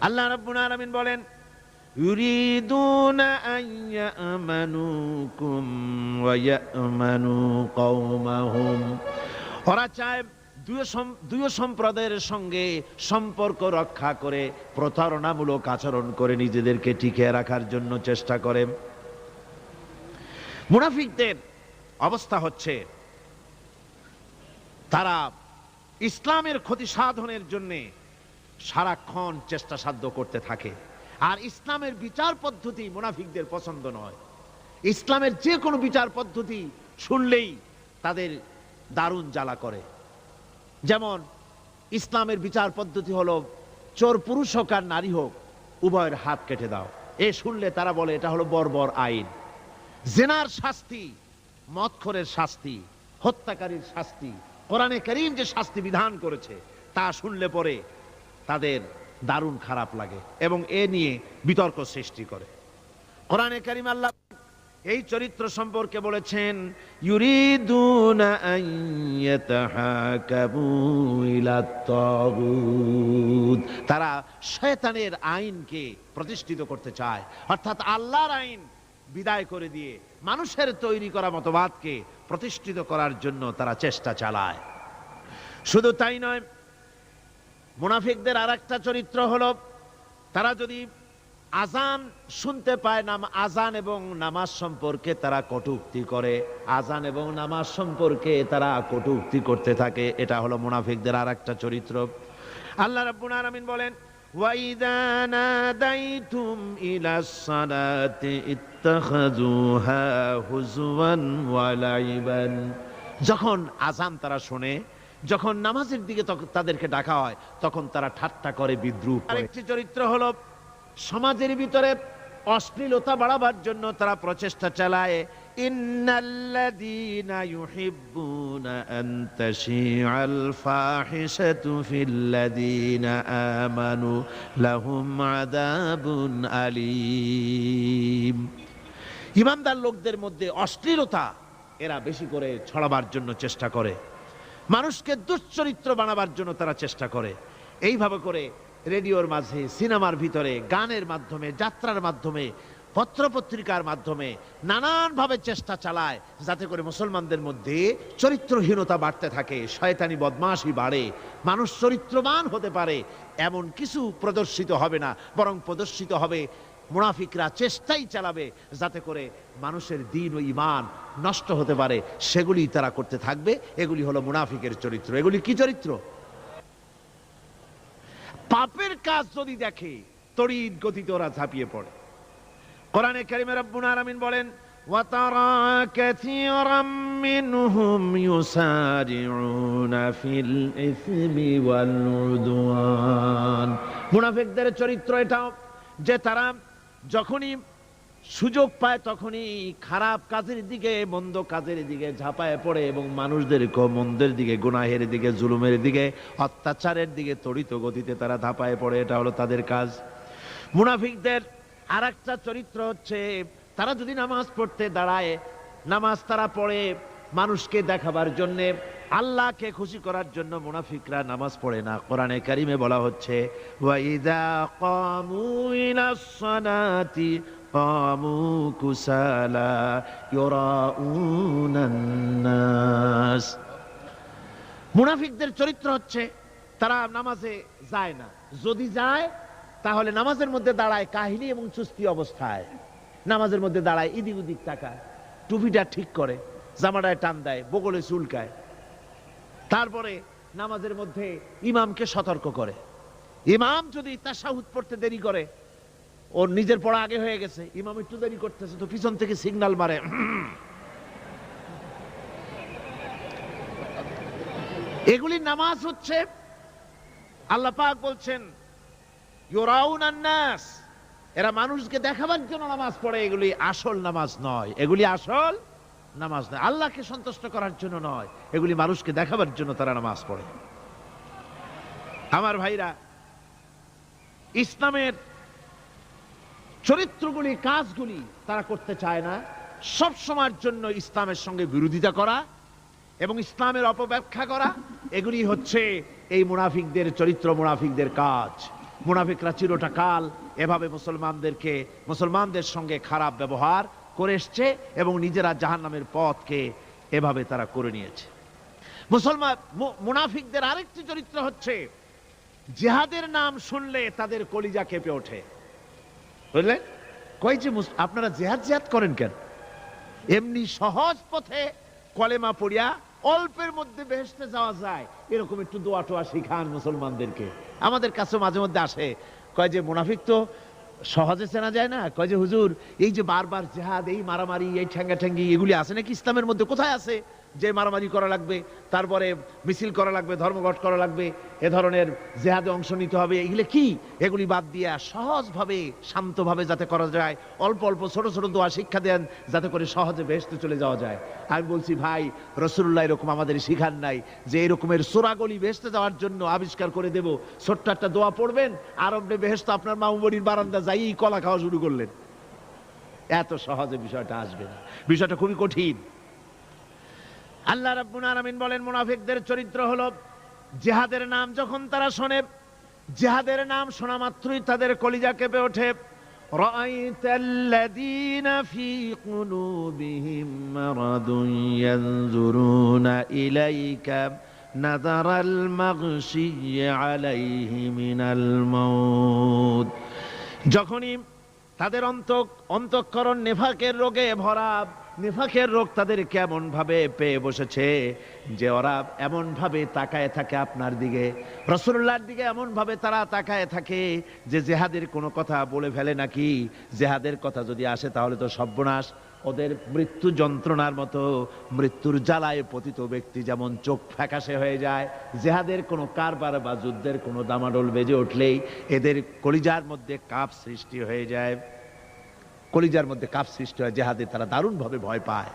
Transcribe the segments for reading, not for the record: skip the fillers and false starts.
আল্লাহ রাব্বুল আলামিন বলেন, ইউরিদুনা আন ইয়ামানুকুম ওয়া ইয়ামানু কওমাহুম। ওরা চায় দুই সম্প্রদায়ের সঙ্গে সম্পর্ক রক্ষা করে প্রতারণামূলক আচরণ করে নিজেদেরকে টিকিয়ে রাখার জন্য চেষ্টা করে। মুনাফিকদের অবস্থা হচ্ছে, তারা ইসলামের ক্ষতি সাধনের জন্য সারাক্ষণ চেষ্টা সাধ্য করতে থাকে। আর ইসলামের বিচার পদ্ধতি মুনাফিকদের পছন্দ নয়। ইসলামের যে কোনো বিচার পদ্ধতি শুনলেই তাদের দারুণ জ্বালা করে। যেমন ইসলামের বিচার পদ্ধতি হলো, চোর পুরুষ হোক আর নারী হোক উভয়ের হাত কেটে দাও। এ শুনলে তারা বলে এটা হলো বর্বর আইন। জেনার শাস্তি, মদখোরের শাস্তি, হত্যাকারীর শাস্তি, কোরআনে কারীম যে শাস্তি বিধান করেছে তা শুনলে পরে তাদের দারুণ খারাপ লাগে এবং এ নিয়ে বিতর্ক সৃষ্টি করে। কোরআনে কারীম আল্লাহ এই চরিত্র সম্পর্কে বলেছেন, ইউরিদুনা আন ইয়াতাহাকাবু ইলাত তাগুত। তারা শয়তানের আইনকে প্রতিষ্ঠিত করতে চায়, অর্থাৎ আল্লাহর আইন বিদায় করে দিয়ে মানুষের তৈরি করা মতবাদকে প্রতিষ্ঠিত করার জন্য তারা চেষ্টা চালায়। শুধু তাই নয়, মুনাফিকদের আরেকটা চরিত্র হলো, তারা যদি আজান শুনতে পায়, আজান এবং নামাজ সম্পর্কে তারা কটূক্তি করে। আজান এবং নামাজ সম্পর্কে তারা কটূক্তি করতে থাকে। এটা হলো মুনাফিকদের আরেকটা চরিত্র। আল্লাহ রাব্বুল আলামিন বলেন, ওয়াইদা নাদাইতুম ইলাস সালাতি ইত্তাখাযুহা হুজওয়ান ওয়া লাইবান। যখন আজান তারা শোনে, যখন নামাজের দিকে তাদেরকে ডাকা হয়, তখন তারা ঠাট্টা করে, বিদ্রূপ করে। আরেকটি চরিত্র হলো, সমাজের ভিতরে অশ্লীলতা বাড়াবার জন্য তারা প্রচেষ্টা চালায়। ইন্নাল্লাযীনা ইউহিব্বুনা আন তাশিআল ফাহিশাতু ফিল্লাযীনা আমানু লাহুম আযাবুন আলীম। ঈমানদার লোকদের মধ্যে অশ্লীলতা এরা বেশি করে ছড়াবার জন্য চেষ্টা করে, মানুষকে দুশ্চরিত্র বানাবার জন্য তারা চেষ্টা করে। এইভাবে করে রেডিওর মাঝে, সিনেমার ভিতরে, গানের মাধ্যমে, যাত্রার মাধ্যমে, পত্রপত্রিকার মাধ্যমে নানানভাবে চেষ্টা চালায় যাতে করে মুসলমানদের মধ্যে চরিত্রহীনতা বাড়তে থাকে, শয়তানি বদমাশি বাড়ে, মানুষ চরিত্রবান হতে পারে এমন কিছু প্রদর্শিত হবে না, বরং প্রদর্শিত হবে মুনাফিকরা চেষ্টাই চালাবে যাতে করে মানুষের দ্বীন ও ঈমান নষ্ট হতে পারে, সেগুলি তারা করতে থাকবে। এগুলি হলো মুনাফিকের চরিত্র। এগুলি কি চরিত্র? পাপের কাজ যদি দেখে তড়িৎ গতিতে ওরা ঝাঁপিয়ে পড়ে। কোরআনে কারীমে রব্বুল আলামিন বলেন, ওয়া তারা কাসীরাম মিনহুম ইউসারিউনা ফিল ইসমি ওয়াল উদওয়ান। মুনাফিকদের চরিত্র এটাও যে তারা যখনই সুযোগ পায় তখনই খারাপ কাজের দিকে, মন্দ কাজের দিকে ঝাঁপায় পড়ে এবং মানুষদেরকে মন্দের দিকে, গুনাহের দিকে, জুলুমের দিকে, অত্যাচারের দিকে তড়িৎ গতিতে তারা ঝাঁপায় পড়ে। এটা হলো তাদের কাজ। মুনাফিকদের আরেকটা চরিত্র হচ্ছে, তারা যদি নামাজ পড়তে দাঁড়ায়, নামাজ তারা পড়ে মানুষকে দেখাবার জন্যে, আল্লাহকে খুশি করার জন্য মুনাফিকরা নামাজ পড়ে না। কোরআনে কারীমে বলা হচ্ছে, ওয়াইদা কামু ইলাস সালাতি কামু কুসালা ইউরাউনান নাস। মুনাফিকদের চরিত্র হচ্ছে তারা নামাজে যায় না, যদি যায় তাহলে নামাজের মধ্যে দাঁড়ায় কাহিনী এবং চুস্তি অবস্থায়, নামাজের মধ্যে দাঁড়ায় এদিক ওদিক তাকায়, টুপিটা ঠিক করে, জামাটায় টান দেয়, বগলে চুলকায়, তারপরে নামাজের মধ্যে ইমামকে সতর্ক করে। ইমাম যদি তাশাহুদ পড়তে দেরি করে, ওর নিজের পড়া আগে হয়ে গেছে, ইমাম একটু দেরি করতেছে, তো পিছন থেকে সিগন্যাল মারে। এগুলি নামাজ হচ্ছে, আল্লাহ পাক বলছেন ইউরাউনান নাস, এরা মানুষকে দেখাবার জন্য নামাজ পড়ে, এগুলি আসল নামাজ নয়। এগুলি আসল নামাজ নয়, আল্লাহকে সন্তুষ্ট করার জন্য নয়, এগুলি মানুষকে দেখাবার জন্য তারা নামাজ পড়ে। আমার ভাইরা, ইসলামের চরিত্রগুলি, কাজগুলি তারা করতে চায় না। সব সময়ের জন্য ইসলামের সঙ্গে বিরোধিতা করা এবং ইসলামের অপব্যাখ্যা করা, এগুলি হচ্ছে এই মুনাফিকদের চরিত্র, মুনাফিকদের কাজ। মুনাফিকরা চিরটা কাল এভাবে মুসলমানদের সঙ্গে খারাপ ব্যবহার করে এসছে এবং নিজেরা জাহান্নামের পথকে এভাবে তারা করে নিয়েছে। মুনাফিকদের আরেকটি চরিত্র হচ্ছে জিহাদের নাম শুনলে তাদের কলিজা কেঁপে ওঠে। বুঝলেন? কই যে আপনারা জিহাদ করেন কেন? এমনি সহজ পথে কলেমা পড়িয়া অল্পের মধ্যে বেহেশতে যাওয়া যায়, এরকম একটু দোয়া টোয়া শিখান মুসলমানদেরকে। আমাদের কাছে মাঝে মধ্যে আসে, কয় যে মুনাফিক তো সহজে চেনা যায় না। কয় যে হুজুর, এই যে বারবার জিহাদ, এই মারামারি, এই ঠ্যাঙ্গি এগুলি আছে নাকি ইসলামের মধ্যে? কোথায় আছে যে মারামারি করা লাগবে, তারপরে মিছিল করা লাগবে, ধর্মঘট করা লাগবে, এ ধরনের জিহাদে অংশ নিতে হবে? এগুলো কি? এগুলি বাদ দিয়া সহজভাবে শান্তভাবে যাতে করা যায়, অল্প অল্প ছোট ছোট দোয়া শিক্ষা দেন যাতে করে সহজে বেহেশতে চলে যাওয়া যায়। আমি বলছি, ভাই রাসূলুল্লাহ এরকম আমাদের শিখান নাই যে এরকমের সূরাগলি বেহেশতে যাওয়ার জন্য আবিষ্কার করে দেব। ছোট্ট একটা দোয়া পড়বেন, আরবে বেহেশত আপনার মামুবাড়ির বারান্দা যাই কলা খাওয়া শুরু করলেন। এত সহজে বিষয়টা আসবে না, বিষয়টা খুবই কঠিন। আল্লাহ রাব্বুল আলামিন বলেন, মুনাফিকদের চরিত্র হলো জিহাদের নাম যখন তারা শোনে, জিহাদের নাম শোনা মাত্রই তাদের কলিজা কেঁপে ওঠে। রাআইতাল্লাযীনা ফী কুলুবিহিম মারাদুন ইয়ানজুরুনা ইলাইকা নাযারাল মাগশিয়্যি আলাইহি মিনাল মাউত। যখনই তাদের অন্তঃকরণ নেফাকের রোগে ভরা, নিফাকের রোগ তাদের কেমন ভাবে পেয়ে বসেছে যে ওরা এমন ভাবে তাকায় থাকে আপনার দিকে, রাসূলুল্লাহর দিকে এমন ভাবে তারা তাকায় থাকে যে জিহাদের কোনো কথা বলে ফেলে নাকি। জিহাদের কথা যদি আসে তাহলে তো সর্বনাশ। ওদের মৃত্যু যন্ত্রণার মতো, মৃত্যুর জ্বালায় পতিত ব্যক্তি যেমন চোখ ফ্যাকাশে হয়ে যায়, জিহাদের কোনো কারবার বা যুদ্ধের কোনো দামাডোল বেজে উঠলেই এদের কলিজার মধ্যে কাঁপ সৃষ্টি হয়ে যায়। কলিজার মধ্যে কাপ সৃষ্টি হয়, জিহাদে তারা দারুণভাবে ভয় পায়।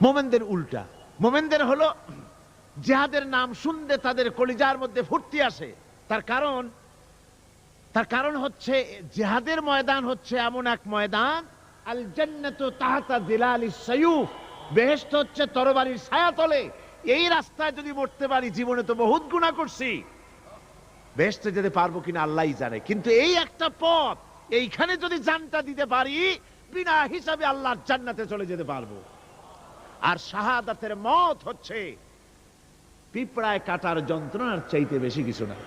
মোমেনদের উল্টা। মোমেনদের হলো জিহাদের নাম শুনতে তাদের কলিজার মধ্যে ফুর্তি আসে। তার কারণ হচ্ছে জিহাদের ময়দান হচ্ছে এমন এক ময়দান, আল জান্নাতু তাহতা যিলালিস সায়ুফ, বেহেশত হচ্ছে তরবারির ছায়াতলে। এই রাস্তায় যদি মরতে পারি, জীবনে তো বহুত গুনাহ করছি, বেহেশতে যেতে পারবো কিনা আল্লাহই জানে, কিন্তু এই একটা পথ, এইখানে যদি জানটা দিতে পারি বিনা হিসাবে আল্লাহর জান্নাতে চলে যেতে পারবো। আর শাহাদাতের মত হচ্ছে পিঁপড়ায় কাটার যন্ত্রণার চাইতে বেশি কিছু না।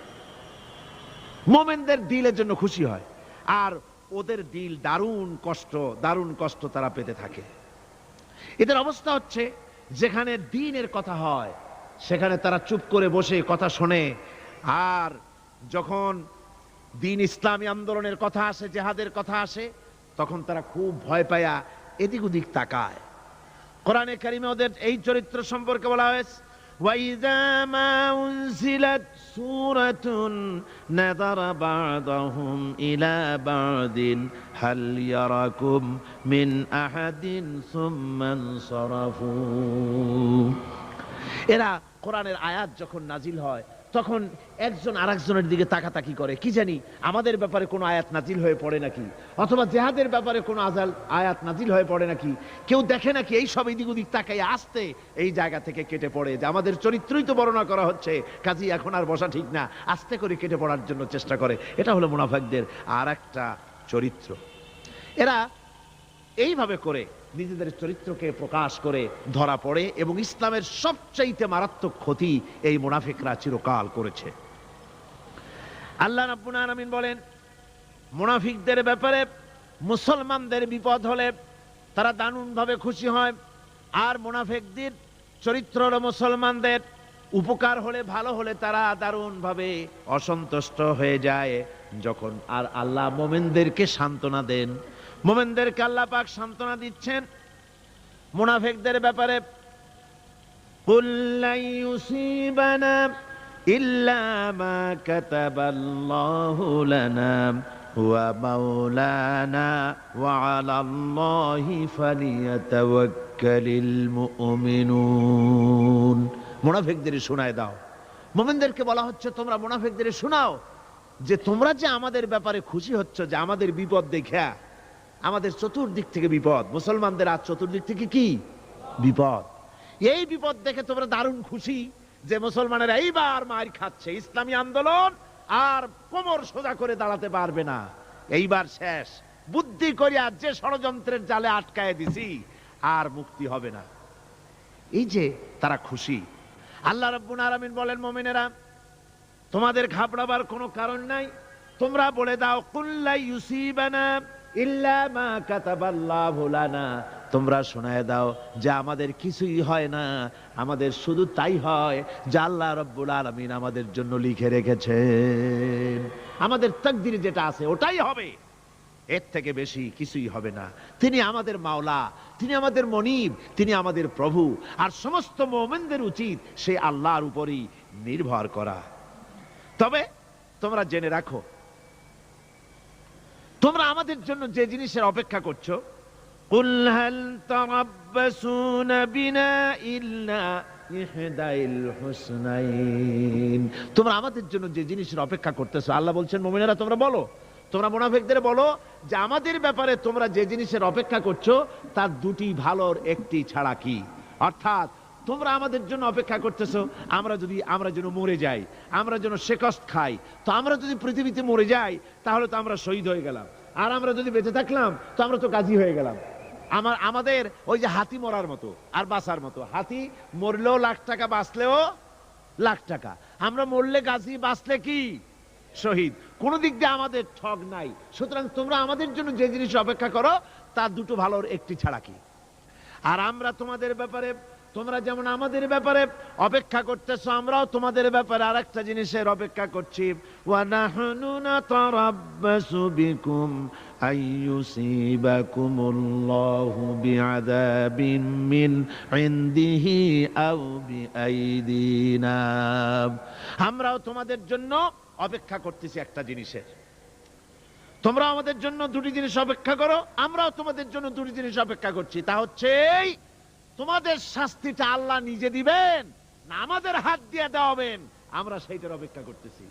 মোমেনদের দিলের জন্য খুশি হয়, আর ওদের দিল দারুণ কষ্ট তারা পেতে থাকে। এদের অবস্থা হচ্ছে যেখানে দ্বীনের কথা হয় সেখানে তারা চুপ করে বসে কথা শোনে, আর যখন দ্বীন ইসলামী আন্দোলনের কথা আসে, জিহাদের কথা আসে, তখন তারা খুব ভয় পায়া এদিক ওদিক তাকায়। কোরআনে কারিমে ওদের এই চরিত্র সম্পর্কে বলা হয়েছে, ওয়াইযা মা উনজিলাত সূরাতুন নাযারা বা'দাহুম ইলা বা'দিন হাল ইয়ারাকুম মিন আহাদিন সুম্মা ইনসারাফু। এরা কোরআনের আয়াত যখন নাজিল হয় তখন একজন আরেকজনের দিকে তাকাতাকি করে, কি জানি আমাদের ব্যাপারে কোনো আয়াত নাজিল হয়ে পড়ে নাকি, অথবা জিহাদের ব্যাপারে কোনো আয়াত নাজিল হয়ে পড়ে নাকি। কেউ দেখে নাকি এই সব এদিক ওদিক তাকাই আসতে এই জায়গা থেকে কেটে পড়ে, যে আমাদের চরিত্রই তো বর্ণনা করা হচ্ছে, কাজী এখন আর বসা ঠিক না, আস্তে করে কেটে পড়ার জন্য চেষ্টা করে। এটা হলো মুনাফিকদের আর একটা চরিত্র। এরা এইভাবে করে নিজেদের চরিত্রকে প্রকাশ করে ধরা পড়ে, এবং ইসলামের সবচাইতে মারাত্মক ক্ষতি এই মুনাফিকরা চিরকাল করেছে। আল্লাহ রাব্বুল আলামিন বলেন, মুনাফিকদের ব্যাপারে মুসলমানদের বিপদ হলে তারা দারুণভাবে খুশি হয়, আর মুনাফিকদের চরিত্র হলো মুসলমানদের উপকার হলে, ভালো হলে তারা দারুণভাবে অসন্তুষ্ট হয়ে যায়। যখন আর আল্লাহ মুমিনদেরকে সান্ত্বনা দেন, মুমিনদেরকে আল্লাহ পাক সান্ত্বনা দিচ্ছেন মুনাফিকদের ব্যাপারে, কুল লা ইউসিবানা ইল্লা মা কাতাবাল্লাহু লানা ওয়া মাওলানা ওয়া আলাল্লাহি ফালিয়াতাওয়াক্কালিল মুমিনুন। মুনাফিকদের শোনায় দাও। মুমিনদেরকে বলা হচ্ছে তোমরা মুনাফিকদের শোনাও যে তোমরা যে আমাদের ব্যাপারে খুশি হচ্ছ, যে আমাদের বিপদ দেখা, আমাদের চতুর্দিক থেকে বিপদ, মুসলমানদের আজ চতুর্দিক থেকে কি বিপদ, এই বিপদ দেখে তোমরা দারুণ খুশি যে মুসলমানেরা এইবার মার খাচ্ছে, ইসলামী আন্দোলন আর কোমর সোজা করে দাঁড়াতে পারবে না। এইবার শেষ, বুদ্ধি করিয়া যে ষড়যন্ত্রের জালে আটকায় দিছি আর মুক্তি হবে না। এই যে তারা খুশি। আল্লাহ রাব্বুল আলামিন বলেন, মুমিনেরা তোমাদের ঘাবড়াবার কোনো কারণ নাই। তোমরা বলে দাও, কুল্লা ইউসিবানা ইল্লা মা কাতাবাল্লাহু লানা, তোমরা শোনায় দাও যে আমাদের কিছুই হয় না, আমাদের শুধু তাই হয় যা আল্লাহ রাব্বুল আলামিন আমাদের জন্য লিখে রেখেছেন। আমাদের তাকদীরে যেটা আছে ওটাই হবে, এর থেকে বেশি কিছুই হবে না। তিনি আমাদের মাওলা, তিনি আমাদের মনিব, তিনি আমাদের প্রভু। আর সমস্ত মুমিনদের উচিত সেই আল্লাহর উপরই নির্ভর করা। তবে তোমরা জেনে রাখো, তোমরা আমাদের জন্য যে জিনিসের অপেক্ষা করছো, কুল হাল তারাব্বাসুনা বিনা ইল্লা ইহদাইল হুসনাইন, তোমরা আমাদের জন্য যে জিনিসের অপেক্ষা করতেছো, আল্লাহ বলছেন মুমিনেরা তোমরা বলো, তোমরা মুনাফিকদের বলো যে আমাদের ব্যাপারে তোমরা যে জিনিসের অপেক্ষা করছো তার দুটি ভালোর একটি ছাড়া কি। অর্থাৎ তোমরা আমাদের জন্য অপেক্ষা করতেছো আমরা যেন মরে যাই, আমরা যেন শেকস্ত খাই। তো আমরা যদি পৃথিবীতে মরে যাই তাহলে তো আমরা শহীদ হয়ে গেলাম, আর আমরা যদি বেঁচে থাকলাম তো আমরা তো গাজী হয়ে গেলাম। আমাদের ওই যে হাতি মরার মতো আর বাঁচার মতো, হাতি মরলেও লাখ টাকা, বাঁচলেও লাখ টাকা। আমরা মরলে গাজী, বাঁচলে কি শহীদ। কোন দিক দিয়ে আমাদের ঠগ নাই। সুতরাং তোমরা আমাদের জন্য যে জিনিস অপেক্ষা করো তার দুটো ভালোর একটি ছাড়া কি। আর আমরা তোমাদের ব্যাপারে, তোমরা যেমন আমাদের ব্যাপারে অপেক্ষা করতেছো, আমরাও তোমাদের ব্যাপারে আরেকটা জিনিসের অপেক্ষা করছি। ওয়া নাহনু নাতারাব্বাসু বিকুম আইয়ুসিবাকুমুল্লাহু বিআযাবিন মিন ইনদিহি আও বিআইদিনা, আমরাও তোমাদের জন্য অপেক্ষা করতেছি একটা জিনিসের। তোমরা আমাদের জন্য দুটি জিনিস অপেক্ষা করো, আমরাও তোমাদের জন্য দুটি জিনিস অপেক্ষা করছি। তা হচ্ছে তোমাদের শাস্তিটা আল্লাহ নিজে দিবেন না আমাদের হাত দিয়ে দেওয়াবেন, আমরা সেইটার অপেক্ষা করতেছি।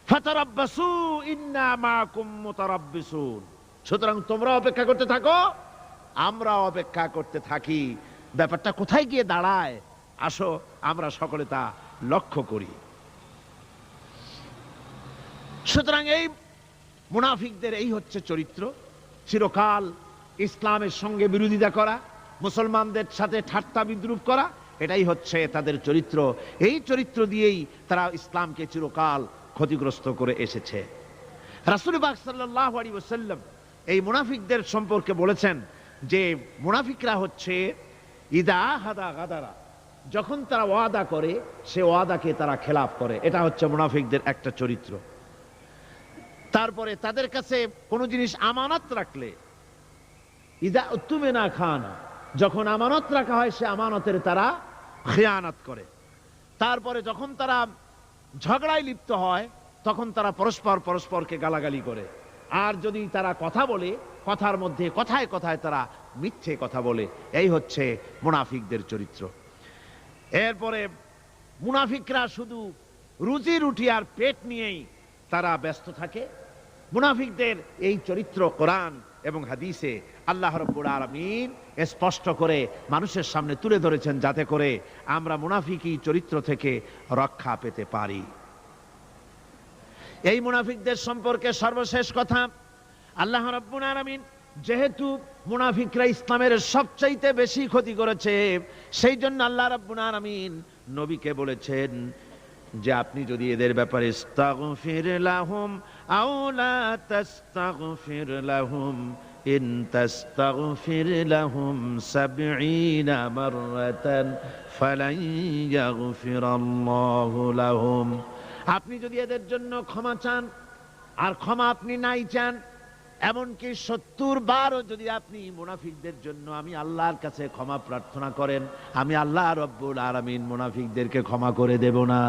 ফাতারাব্বাসু ইন্না মাআকুম মুতারাব্বিসুন, সুতরাং তোমরা অপেক্ষা করতে থাকো, আমরা অপেক্ষা করতে থাকি। ব্যাপারটা কোথায় গিয়ে দাঁড়ায় আসো আমরা সকলে তা লক্ষ্য করি। সুতরাং এই মুনাফিকদের এই হচ্ছে চরিত্র, চিরকাল ইসলামের সঙ্গে বিরোধিতা করা, মুসলমানদের সাথে ঠাট্টা বিদ্রুপ করা, এটাই হচ্ছে তাদের চরিত্র। এই চরিত্র দিয়েই তারা ইসলামকে চিরকাল ক্ষতিগ্রস্ত করে এসেছে। রাসূল পাক সাল্লাল্লাহু আলাইহি ওয়াসাল্লাম এই মুনাফিকদের সম্পর্কে বলেছেন যে মুনাফিকরা হচ্ছে ইদা হাদা গাদারা, যখন তারা ওয়াদা করে সে ওয়াদাকে তারা খেলাফ করে। এটা হচ্ছে মুনাফিকদের একটা চরিত্র। তারপরে তাদের কাছে কোনো জিনিস আমানত রাখলে, ইদা উত্তুমিনা খানা, যখন আমানত রাখা হয় সে আমানতের তারা খেয়ানত করে। তারপরে যখন তারা ঝগড়ায় লিপ্ত হয় তখন তারা পরস্পরকে গালাগালি করে। আর যদি তারা কথা বলে, কথার মধ্যে কথায় কথায় তারা মিথ্যে কথা বলে। এই হচ্ছে মুনাফিকদের চরিত্র। এরপরে মুনাফিকরা শুধু রুজি রুটি আর পেট নিয়েই তারা ব্যস্ত থাকে। মুনাফিকদের এই চরিত্র কোরআন এবং হাদিসে আল্লাহ রাব্বুল আলামিন স্পষ্ট করে মানুষের সামনে তুলে ধরেছেন, যাতে করে আমরা মুনাফিকি চরিত্র থেকে রক্ষা পেতে পারি। এই মুনাফিকদের সম্পর্কে সর্বশেষ কথা, আল্লাহ রাব্বুল আলামিন যেহেতু মুনাফিকরা ইসলামের সবচাইতে বেশি ক্ষতি করেছে, সেই জন্য আল্লাহ রাব্বুল আলামিন নবীকে বলেছেন যে আপনি যদি এদের ব্যাপারে ইস্তাগফির লাহুম আও লা তাস্তাগফির লাহুম ইন তাস্তাগফির লাহুম ৭০ মাররাতান ফালান ইয়াগফিরাল্লাহু লাহুম, আপনি যদি এদের জন্য ক্ষমা চান আর ক্ষমা আপনি নাই চান, এমনকি ৭০ বারও যদি আপনি মুনাফিকদের জন্য আমি আল্লাহর কাছে ক্ষমা প্রার্থনা করেন, আমি আল্লাহ রাব্বুল আলামিন মুনাফিকদেরকে ক্ষমা করে দেব না।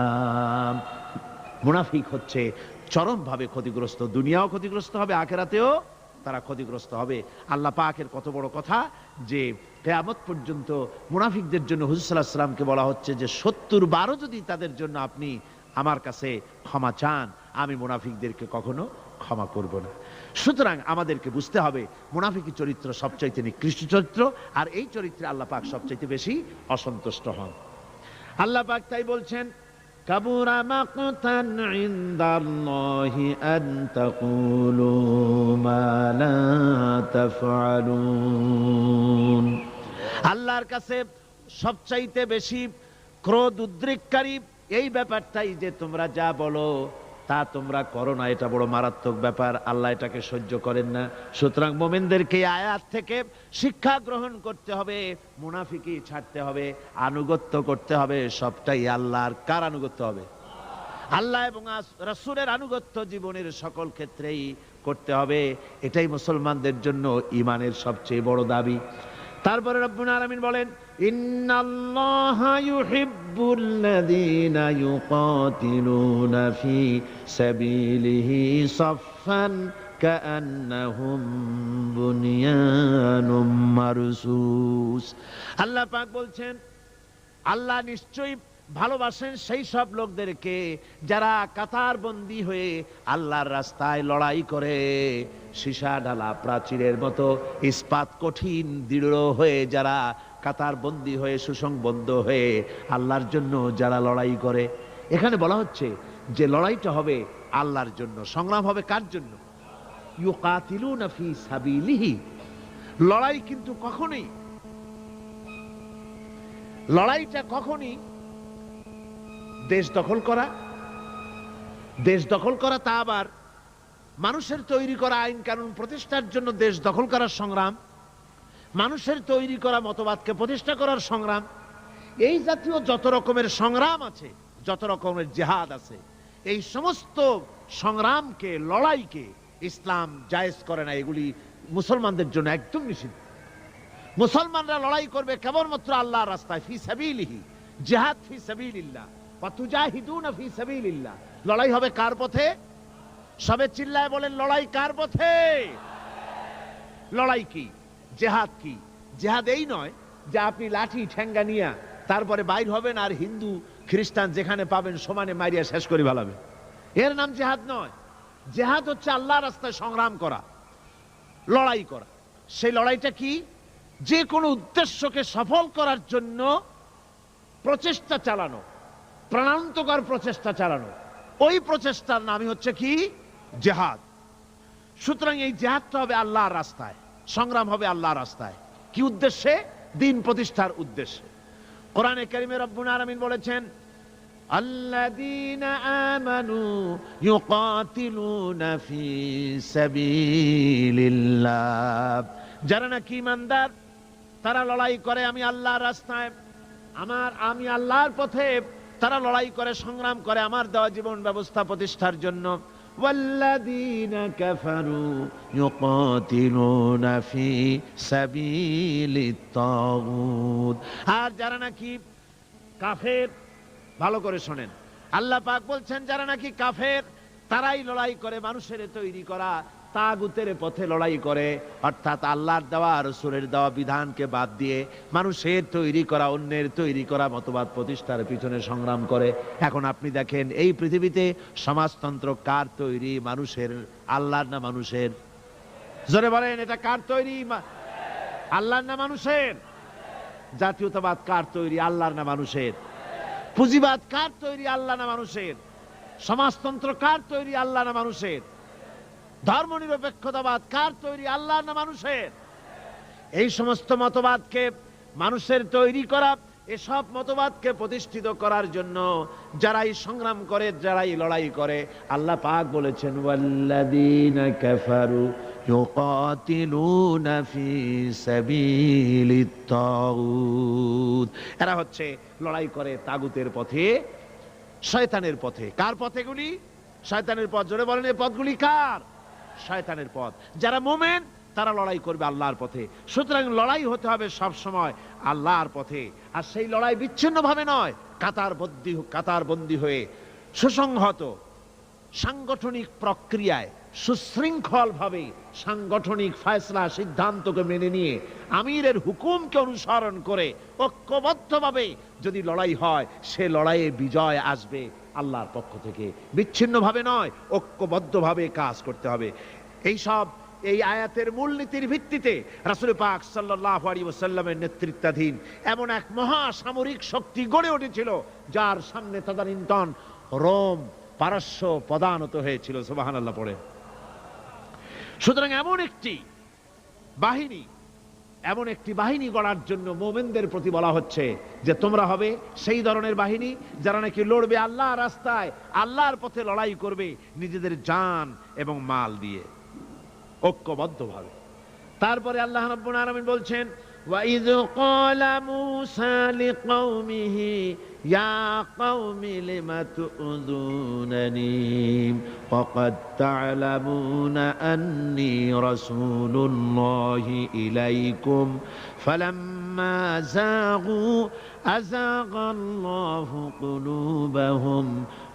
মুনাফিক হচ্ছে চরমভাবে ক্ষতিগ্রস্ত, দুনিয়াও ক্ষতিগ্রস্ত হবে, আখিরাতেও তারা ক্ষতিগ্রস্ত হবে। আল্লাহ পাকের কত বড় কথা যে কিয়ামত পর্যন্ত মুনাফিকদের জন্য হুজুর সাল্লাল্লাহু আলাইহি ওয়াসাল্লামকে বলা হচ্ছে যে ৭০ বারও যদি তাদের জন্য আপনি আমার কাছে ক্ষমা চান, আমি মুনাফিকদেরকে কখনো ক্ষমা করব না। সুতরাং আমাদেরকে বুঝতে হবে মুনাফিকি চরিত্র সবচাইতে নিকৃষ্ট চরিত্র, আর এই চরিত্রে আল্লাহ পাক সবচাইতে বেশি অসন্তুষ্ট হন। আল্লাহ পাক তাই বলছেন কাবুরা মাকতান ইনদাল্লাহি আন তাকুলু মা লা তাফআলুন। আল্লাহর কাছে সবচাইতে বেশি ক্রোধ উদ্রেককারী এই ব্যাপারটাই যে তোমরা যা বলো তা তোমরা করো না। এটা বড় মারাত্মক ব্যাপার, আল্লাহ এটাকে সহ্য করেন না। সুতরাং মুমিনদেরকে এই আয়াত থেকে শিক্ষা গ্রহণ করতে হবে, মুনাফিকি ছাড়তে হবে, আনুগত্য করতে হবে। সবটাই আল্লাহর। কার আনুগত্য হবে? আল্লাহ এবং রাসূলের আনুগত্য জীবনের সকল ক্ষেত্রেই করতে হবে। এটাই মুসলমানদের জন্য ঈমানের সবচেয়ে বড় দাবি। তারপরে রব্বুল আলামিন বলেন, ইন্নাল্লাহা ইউহিব্বুল্লাযীনা ইউকাতিলুনা ফি সাবিলিহি সাফফান কাআন্নাহুম বুনিয়ানুম মারসুস। আল্লাহ পাক বলছেন, আল্লাহ নিশ্চয়ই ভালোবাসেন সেই সব লোকদেরকে যারা কাতারবন্দী হয়ে আল্লাহর রাস্তায় লড়াই করে। সীসা ঢালা প্রাচীরের মতো ইস্পাত কঠিন দৃঢ় হয়ে যারা কাতারবন্দী হয়ে সুসংবদ্ধ হয়ে আল্লাহর জন্য যারা লড়াই করে। এখানে বলা হচ্ছে যে লড়াইটা হবে আল্লাহর জন্য, সংগ্রাম হবে কার জন্য? ইউকাতিলুনা ফি সাবিলিহি। লড়াইটা কখনই দেশ দখল করা, তা আবার মানুষের তৈরি করা আইন কানুন প্রতিষ্ঠার জন্য দেশ দখল করার সংগ্রাম, মানুষের তৈরি করা মতবাদকে প্রতিষ্ঠা করার সংগ্রাম, এই জাতীয় যত রকমের সংগ্রাম আছে, যত রকমের জিহাদ আছে, এই সমস্ত সংগ্রামকে, লড়াইকে ইসলাম জায়েজ করে না। এগুলি মুসলমানদের জন্য একদম নিষিদ্ধ। মুসলমানরা লড়াই করবে কেবলমাত্র আল্লাহর রাস্তায়, ফি সাবিলিহি, জিহাদ ফি সাবিলিল্লাহ, ওয়াতুজাহিদুনা ফি সাবিলিল্লাহ। লড়াই হবে কার পথে? সবে চিল্লায় বলেন, লড়াই কার পথে? লড়াই কি? জিহাদ কি? জিহাদ এই নয় যে আপনি লাঠি ঠেঙ্গা নিয়ে তারপরে বাইর হবেন আর হিন্দু খ্রিস্টান যেখানে পাবেন সমানে মারিয়া শেষ করে ফেলাবেন। এর নাম জিহাদ নয়। জিহাদ হচ্ছে আল্লাহর রাস্তায় সংগ্রাম করা, লড়াই করা। সেই লড়াইটা কি? যে কোনো উদ্দেশ্যকে সফল করার জন্য প্রচেষ্টা চালানো, প্রাণান্তকর প্রচেষ্টা চালানো। ওই প্রচেষ্টার নামই হচ্ছে কি? জিহাদ। সুতরাং এই জিহাদটা হবে আল্লাহর রাস্তায়, সংগ্রাম হবে আল্লাহর রাস্তায়। কি উদ্দেশ্যে? দ্বীন প্রতিষ্ঠার উদ্দেশ্যে। কোরআনে কারিমে রব্বুল আলামিন বলেছেন, আল্লাযীনা আমানু ইউকাতিলুনা ফি সাবিলিল্লাহ। যারা নাকি ঈমানদার তারা লড়াই করে আমি আল্লাহর রাস্তায়, আমি আল্লাহর পথে। তারা লড়াই করে, সংগ্রাম করে আমার দেওয়া জীবন ব্যবস্থা প্রতিষ্ঠার জন্য। ওয়াল্লাযীনা কাফারু ইউকাতিলুনা ফি সাবিলিত তাগুত। আর যারা নাকি কাফের, ভালো করে শোনেন, আল্লাহ পাক বলছেন যারা নাকি কাফের তারাই লড়াই করে মানুষের তৈরি করা তাগুতের পথে লড়াই করে, অর্থাৎ আল্লাহর দেওয়া রাসূলের দেওয়া বিধানকে বাদ দিয়ে মানুষের তৈরি করা, অন্যের তৈরি করা মতবাদ প্রতিষ্ঠার পিছনে সংগ্রাম করে। এখন আপনি দেখেন এই পৃথিবীতে সমাজতন্ত্র কার তৈরি? মানুষের। আল্লাহর না মানুষের? জোরে বলেন, এটা কার তৈরি? আল্লাহর না মানুষের? জাতীয়তাবাদ কার তৈরি? আল্লাহর না মানুষের? পুঁজিবাদ কার তৈরি? আল্লাহ না মানুষের? সমাজতন্ত্র কার তৈরি? আল্লাহ না মানুষের? ধর্মনিরপেক্ষতাবাদ কার তৈরি? আল্লাহ না মানুষের? এই সমস্ত মতবাদকে মানুষের তৈরি করা, এসব মতবাদকে প্রতিষ্ঠিত করার জন্য যারাই সংগ্রাম করে, যারাই লড়াই করে, আল্লাহ পাক বলেছেন ওয়াল্লাযীনা কাফারু ইউকাতিলুনা ফি সাবিলিত তাগুত। এরা হচ্ছে লড়াই করে তাগুতের পথে, শয়তানের পথে। কার পথেগুলি? শয়তানের পথ। জোরে বলেন, এই পথগুলি কার? শয়তানের পথ। যারা মুমিন তারা লড়াই করবে আল্লাহর পথে। সুতরাং লড়াই হতে হবে সব সময় আল্লাহর পথে। আর সেই লড়াই বিচ্ছিন্নভাবে নয়, কাতারবন্দী হয়ে সুসংহত সাংগঠনিক প্রক্রিয়ায় সুশৃঙ্খলভাবে সাংগঠনিক ফয়সলা সিদ্ধান্তকে মেনে নিয়ে আমিরের হুকুমকে অনুসরণ করে ঐক্যবদ্ধভাবে যদি লড়াই হয়, সে লড়াইয়ে বিজয় আসবে আল্লাহর পক্ষ থেকে। বিচ্ছিন্নভাবে নয়, ঐক্যবদ্ধভাবে কাজ করতে হবে। এই সব এই আয়াতের মূলনীতির ভিত্তিতে রাসূল পাক সাল্লাল্লাহু আলাইহি ওয়াসাল্লামের নেতৃত্বাধীন এমন এক মহা সামরিক শক্তি গড়ে উঠেছিল, যার সামনে তদানীন্তন রোম পারস্য পদানত হয়েছিল। সুবহানাল্লাহ পড়ে। সুতরাং এমন একটি বাহিনী গড়ার জন্য মুমিনদের প্রতি বলা হচ্ছে যে তোমরা হবে সেই ধরনের বাহিনী যারা নাকি লড়বে আল্লাহর রাস্তায়, আল্লাহর পথে লড়াই করবে নিজেদের জান এবং মাল দিয়ে, ঐক্যবদ্ধভাবে। তারপরে আল্লাহ রাব্বুল আলামিন বলছেন, وَإِذْ قَالَ مُوسَى لِقَوْمِهِ يَا قَوْمِ لِمَ تُؤْذُونَنِي وَقَدْ تَعْلَمُونَ أَنِّي رَسُولُ اللَّهِ إِلَيْكُمْ فَلَمَّا زَاغُوا أَزَاغَ اللَّهُ قُلُوبَهُمْ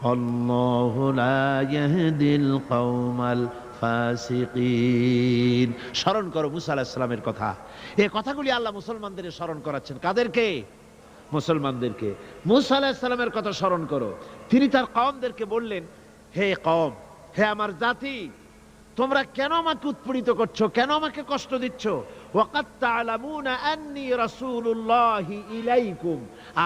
وَاللَّهُ لَا يَهْدِي الْقَوْمَ ফাসিকিন। স্মরণ করো মুসা আলাইহিস সালামের কথা। এই কথাগুলি আল্লাহ মুসলমানদের স্মরণ করাচ্ছেন। কাদেরকে? মুসলমানদেরকে। মুসা আলাইহিস সালামের কথা স্মরণ করো। তিনি তার কওমদেরকে বললেন, হে কওম, হে আমার জাতি, তোমরা কেন আমাকে উৎপীড়িত করছো, কেন আমাকে কষ্ট দিচ্ছ? ওয়াকাদ তা'লামুনা আন্নী রাসূলুল্লাহি ইলাইকুম,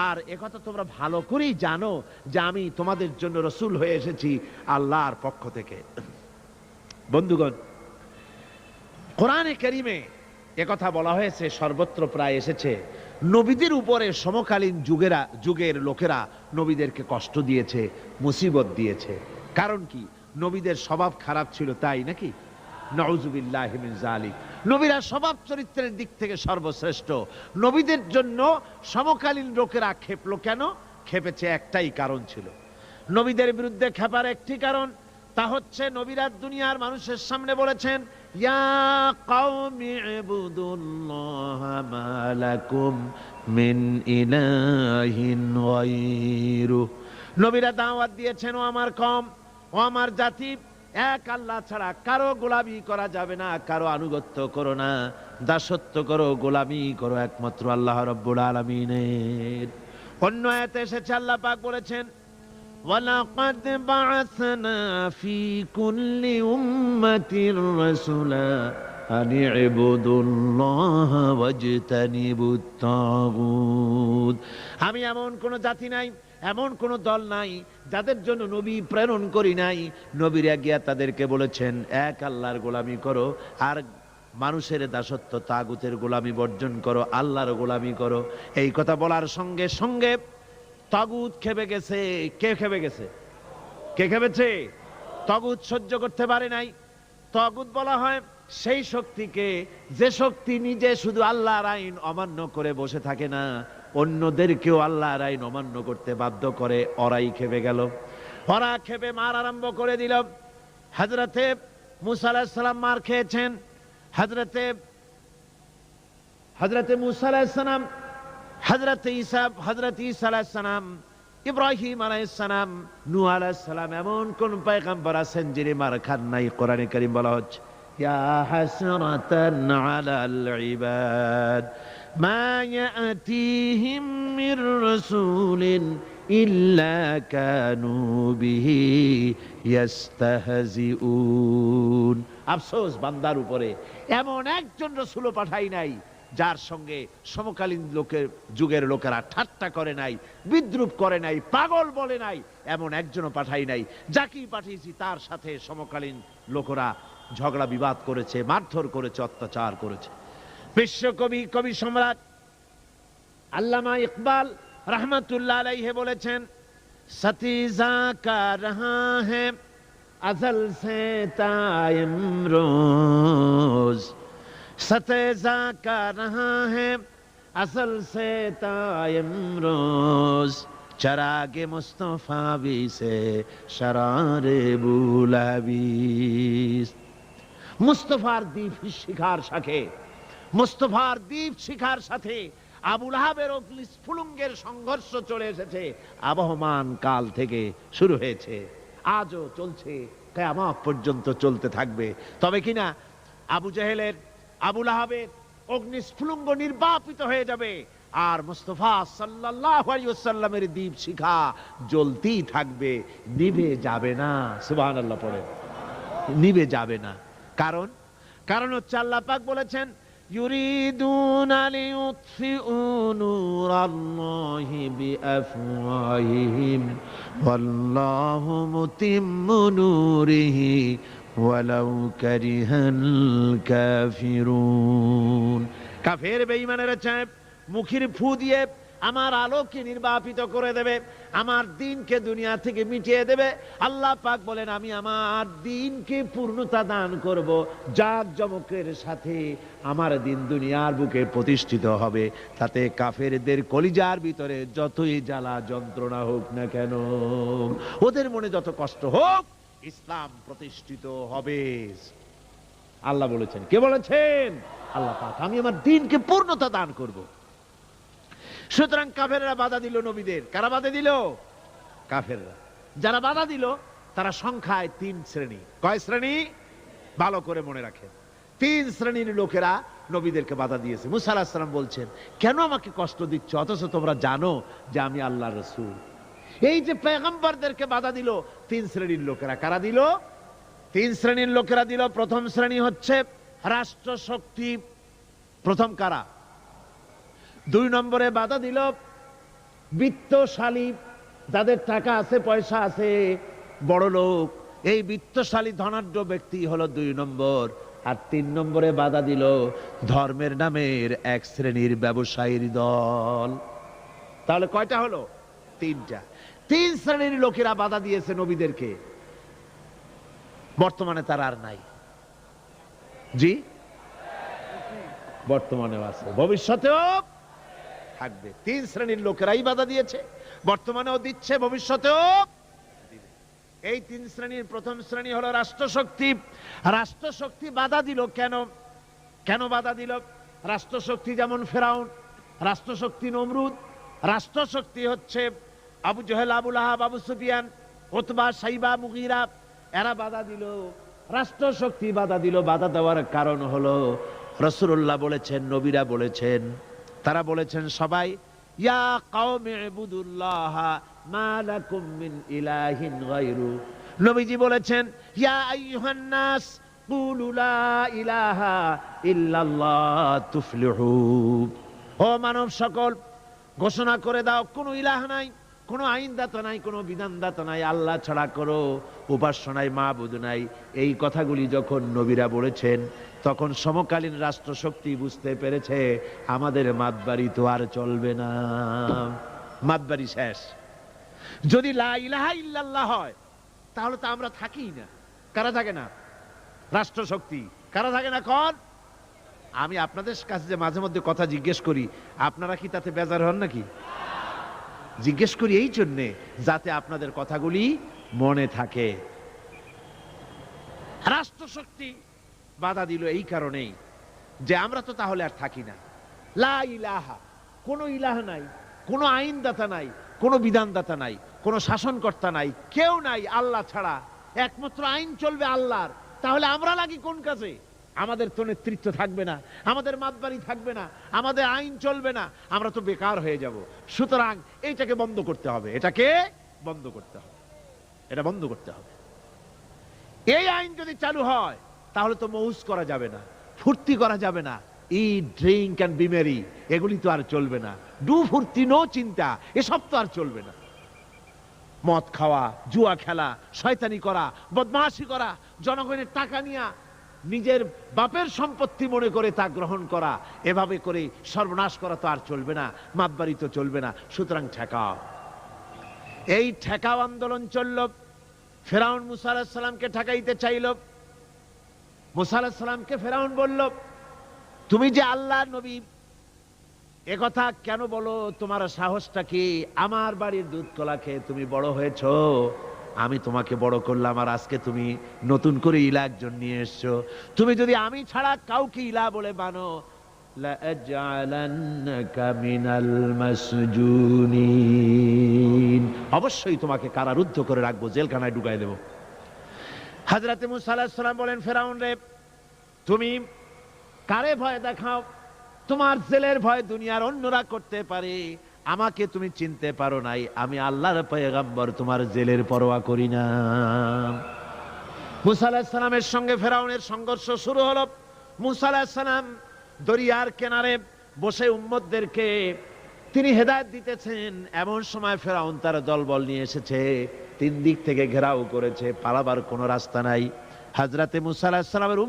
আর একথা তোমরা ভালো করেই জানো যে আমি তোমাদের জন্য রাসূল হয়ে এসেছি আল্লাহর পক্ষ থেকে। বন্ধুগণ, কোরআনে কারীমে একথা বলা হয়েছে, সর্বত্র প্রায় এসেছে, নবীদের উপরে সমকালীন যুগের লোকেরা নবীদেরকে কষ্ট দিয়েছে, মুসিবত দিয়েছে। কারণ কি? নবীদের স্বভাব খারাপ ছিল, তাই নাকি? নাউযুবিল্লাহি মিন যালিক। নবীরা স্বভাব চরিত্রের দিক থেকে সর্বশ্রেষ্ঠ। নবীদের জন্য সমকালীন লোকেরা ক্ষেপলো কেন? ক্ষেপেছে একটাই কারণ ছিল। নবীদের বিরুদ্ধে ক্ষেপার একটি কারণ, তা হচ্ছে নবীরা দুনিয়ার মানুষের সামনে বলেছেন, ইয়া কওমি ইবুদুল্লাহা মা লাকুম মিন ইলাহিন গায়রু। নবীরা দাওয়াত দিয়েছেন, ও আমার কওম, ও আমার জাতি, এক আল্লাহ ছাড়া কারো গোলামি করা যাবে না, কারো আনুগত্য করো না, দাসত্ব করো, গোলামি করো একমাত্র আল্লাহ রাব্বুল আলামিনের। অন্য আয়াতে এসেছে, আল্লাহ পাক বলেছেন, وَلَقَدْ بَعَثْنَا فِي كُلِّ أُمَّةٍ رَسُولًا أَنِ اعْبُدُوا اللَّهَ وَاجْتَنِبُوا الطَّاغُوتَ। আমি এমন কোন জাতি নাই, এমন কোন দল নাই যাদের জন্য নবী প্রেরণ করি নাই। নবীরা গিয়া তাদেরকে বলেছেন, এক আল্লাহর গোলামি করো, আর মানুষের দাসত্ব তাগুতের গোলামি বর্জন করো, আল্লাহর গোলামি করো। এই কথা বলার সঙ্গে সঙ্গে তাগুত খেপে গেছে। কে খেপে গেছে? কে খেপেছে? তাগুত সহ্য করতে পারে নাই। তাগুত বলা হয় সেই শক্তিকে, যে শক্তি নিজে শুধু আল্লাহর আইন অমান্য করে বসে থাকে না, অন্যদেরকেও আল্লাহর আইন অমান্য করতে বাধ্য করে। ওরাই খেপে গেল। ওরা খেপে মার আরম্ভ করে দিল। হযরতে মুসা আলাইহিস সালাম মার খেয়েছেন। হযরতে মুসা আলাইহিস সালাম, হযরত ঈসা আলাইহিস সালাম, ইব্রাহিম আলাইহিস সালাম, নূহ আলাইহিস সালাম, এমন কোন পয়গম্বর আছেন যিনি মার খান নাই? কোরআনে কারীম বলা হচ্ছে, ইয়া হাসরাতান আলাল ইবাদ মা ইয়াতিহিম মির রাসূলিন ইল্লা কানু বিহি ইস্তাহজিউন। আফসোস বান্দার উপরে, এমন একজন রাসূলও পাঠাই নাই যার সঙ্গে সমকালীন যুগের লোকেরা ঠাট্টা করে নাই, বিদ্রুপ করে নাই, পাগল বলে নাই। এমন একজনও পাঠাই নাই। যাকেই পাঠিয়েছি তার সাথে সমকালীন লোকেরা ঝগড়া বিবাদ করেছে, মারধর করেছে, অত্যাচার করেছে। কবি সম্রাট আল্লামা ইকবাল রহমাতুল্লাহ আলাইহি বলেছেন, সতীজা কা রহা হ্যায় আজল সে তা ইমরোজ, सतेजा का रहा है असल से तायम रोज, चरागे मुस्तफा भी से शरारे बुलाबीस। मुस्तफार दीप शिखार शाखे, मुस्तफार दीप शिखार साथे আবু লাহাবের অগ্নিস্ফুলিঙ্গের সংঘর্ষ চলে এসেছে। আবহমান কাল থেকে শুরু হয়েছে, আজও চলছে, কিয়ামত পর্যন্ত চলতে থাকবে। তবে কিনা আবু জেহেলের, আবু লাহাবের অগ্নিস্ফুলিঙ্গ নির্বাপিত হয়ে যাবে, আর মুস্তাফা সাল্লাল্লাহু আলাইহি ওয়াসাল্লামের দীপ শিখা জ্বলতেই থাকবে, নিভে যাবে না। সুবহানাল্লাহ পড়ে। নিভে যাবে না। কারণ কারণ হচ্ছে আল্লাহ পাক বলেছেন ইউরিদুনা লিইউতফিউ নূরাল্লাহি বিআফওয়াহিহিম ওয়াল্লাহু মুতিম্মু নূরিহি ওয়ালাউ কারিহাল কাফিরুন। কাফের বেঈমানেরা চায় মুখের ফু দিয়ে আমার আলোকে নির্বাপিত করে দেবে, আমার দ্বীনকে দুনিয়া থেকে মিটিয়ে দেবে। আল্লাহ পাক বলেন আমি আমার দ্বীনকে পূর্ণতা দান করব, জাঁকজমকের সাথে আমার দ্বীন দুনিয়ার বুকে প্রতিষ্ঠিত হবে। তাতে কাফেরদের কলিজার ভিতরে যতই জ্বালা যন্ত্রণা হোক না কেন, ওদের মনে যত কষ্ট হোক, ইসলাম প্রতিষ্ঠিত হবে। আল্লাহ বলেছেন। কে বলেছেন? আল্লাহ পাক। আমি আমার দ্বীনকে পূর্ণতা দান করব। সুতরাং কাফেররা বাধা দিল নবীদের। কারা বাধা দিল? কাফেররা। যারা বাধা দিল তারা সংখ্যায় 3 শ্রেণী। কয় শ্রেণী? ভালো করে মনে রাখেন। 3 শ্রেণীর লোকেরা নবীদেরকে বাধা দিয়েছে। মুসা আলাইহিস সালাম বলছেন, কেন আমাকে কষ্ট দিচ্ছ অথচ তোমরা জানো যে আমি আল্লাহর রাসূল? এই যে পয়গম্বরদেরকে বাধা দিল 3 শ্রেণীর লোকেরা। কারা দিল? 3 শ্রেণীর লোকেরা দিল। প্রথম শ্রেণী হচ্ছে রাষ্ট্র শক্তি। প্রথম কারা? 2 নম্বরে বাধা দিল বিত্তশালী, যাদের টাকা আছে, পয়সা আছে, বড় লোক। এই বিত্তশালী ধনাঢ্য ব্যক্তি হলো 2 নম্বর। আর 3 নম্বরে বাধা দিল ধর্মের নামের 1 শ্রেণীর ব্যবসায়ীর দল। তাহলে কয়টা হলো? 3টা। 3 শ্রেণীর লোকেরা বাধা দিয়েছে নবীদেরকে। বর্তমানে তারা আর নাই। জি, বর্তমানেও আছে, ভবিষ্যতেও থাকবে। 3 শ্রেণীর লোকেরাই বাধা দিয়েছে, বর্তমানেও দিচ্ছে, ভবিষ্যতেও দিবে। এই 3 শ্রেণীর প্রথম শ্রেণী হলো রাষ্ট্রশক্তি। রাষ্ট্রশক্তি বাধা দিল কেন? কেন বাধা দিল? রাষ্ট্রশক্তি যেমন ফেরাউন, রাষ্ট্রশক্তি নমরুদ, রাষ্ট্রশক্তি হচ্ছে আবু জহেল, আবু লাহাব, আবু সুফিয়ান, উতবা, সাইবা, মুগীরা, এরা বাধা দিল। রাষ্ট্রশক্তি বাধা দিল। বাধা দেওয়ার কারণ হলো রাসূলুল্লাহ বলেছেন, নবীরা বলেছেন, তারা বলেছেন সবাই ইয়া কওমি ইবুদুল্লাহ মা লাকুম মিন ইলাহিন গায়রু। নবীজি বলেছেন ইয়া আইয়ুহান নাস কুলু লা ইলাহা ইল্লাল্লাহ তুফলিহু। ও মানব সকল, ঘোষণা করে দাও কোনো ইলাহ নাই, কোনো আইনদাতা নাই, কোনো বিধানদাতা নাই, আল্লাহ ছাড়া কোনো উপাস্য নাই, মাবুদ নাই। এই কথাগুলি যখন নবীরা বলেছেন, তখন সমকালীন রাষ্ট্রশক্তি বুঝতে পেরেছে আমাদের মাতবাড়ি তো আর চলবে না, মাতবাড়ি শেষ। যদি লা ইলাহা ইল্লাল্লাহ হয় তাহলে তো আমরা থাকি না। কারা থাকে না? রাষ্ট্রশক্তি। কারা থাকে না? কোন? আমি আপনাদের কাছে যে মাঝে মধ্যে কথা জিজ্ঞেস করি, আপনারা কি তাতে বেজার হন নাকি? জিজ্ঞেস করি এই জন্যে যাতে আপনাদের কথাগুলি মনে থাকে। রাষ্ট্রশক্তি বাধা দিল এই কারণেই যে আমরা তো তাহলে আর থাকি না। লা ইলাহা, কোনো ইলাহ নাই, কোনো আইনদাতা নাই, কোনো বিধানদাতা নাই, কোনো শাসনকর্তা নাই, কেউ নাই আল্লাহ ছাড়া। একমাত্র আইন চলবে আল্লাহর। তাহলে আমরা লাগি কোন কাজে? আমাদের তো নেতৃত্ব থাকবে না, আমাদের মাতবাড়ি থাকবে না, আমাদের আইন চলবে না, আমরা তো বেকার হয়ে যাব। সুতরাং এইটাকে বন্ধ করতে হবে, এটাকে বন্ধ করতে হবে, এটা বন্ধ করতে হবে। এই আইন যদি চালু হয় তাহলে তো মৌজ করা যাবে না, ফুর্তি করা যাবে না, ইট, ড্রিঙ্ক এন্ড বি মেরি, এগুলি তো আর চলবে না। ডু ফুর্তি, নো চিন্তা, এসব তো আর চলবে না। মদ খাওয়া, জুয়া খেলা, শয়তানি করা, বদমাশি করা, জনগণের টাকা নিয়ে নিজের বাপের সম্পত্তি মনে করে তা গ্রহণ করা, এভাবে করে সর্বনাশ করা তো আর চলবে না, মাতবাড়ি তো চলবে না। সুতরাং ঠেকাও। এই ঠেকাও আন্দোলন চলল। ফেরাউন মুসা আলাইহিস সালামকে ঠেকাইতে চাইল। মুসা আলাইহিস সালামকে ফেরাউন বলল, তুমি যে আল্লাহর নবী, একথা কেন বলো? তোমার সাহসটা কি? আমার বাড়ির দুধ কলা খেয়ে তুমি বড় হয়েছো, আমি তোমাকে বড় করলাম, আর আজকে তুমি নতুন করে ইলা একজন নিয়ে এসছো। তুমি যদি আমি ছাড়া কাউকে ইলা বলে মানো, লাআজআলান্নাকা মিনাল মাসজুনিন, অবশ্যই তোমাকে কারারুদ্ধ করে রাখবো, জেলখানায় ঢুকাই দেব। হযরতে মুসা আলাইহিস সালাম বলেন, ফেরাউন রে, তুমি কারে ভয় দেখাও? তোমার জেলের ভয় দুনিয়ার অন্যরা করতে পারে, আমাকে তুমি চিনতে পারো নাই। আমি আল্লাহর পয়গম্বর, তোমার জেলের পরোয়া করি না। মুসা আলাইহিস সালামের সঙ্গে ফেরাউনের সংঘর্ষ শুরু হলো। মুসা আলাইহিস সালাম দরিয়ার কিনারে বসে উম্মতদেরকে তিনি হেদায়েত দিতেছেন, এমন সময় ফেরাউন তার দলবল নিয়ে এসেছে, তিন দিক থেকে ঘেরাও করেছে, পালাবার কোনো রাস্তা নাই। হযরতে মুসা আলাইহিস সালামের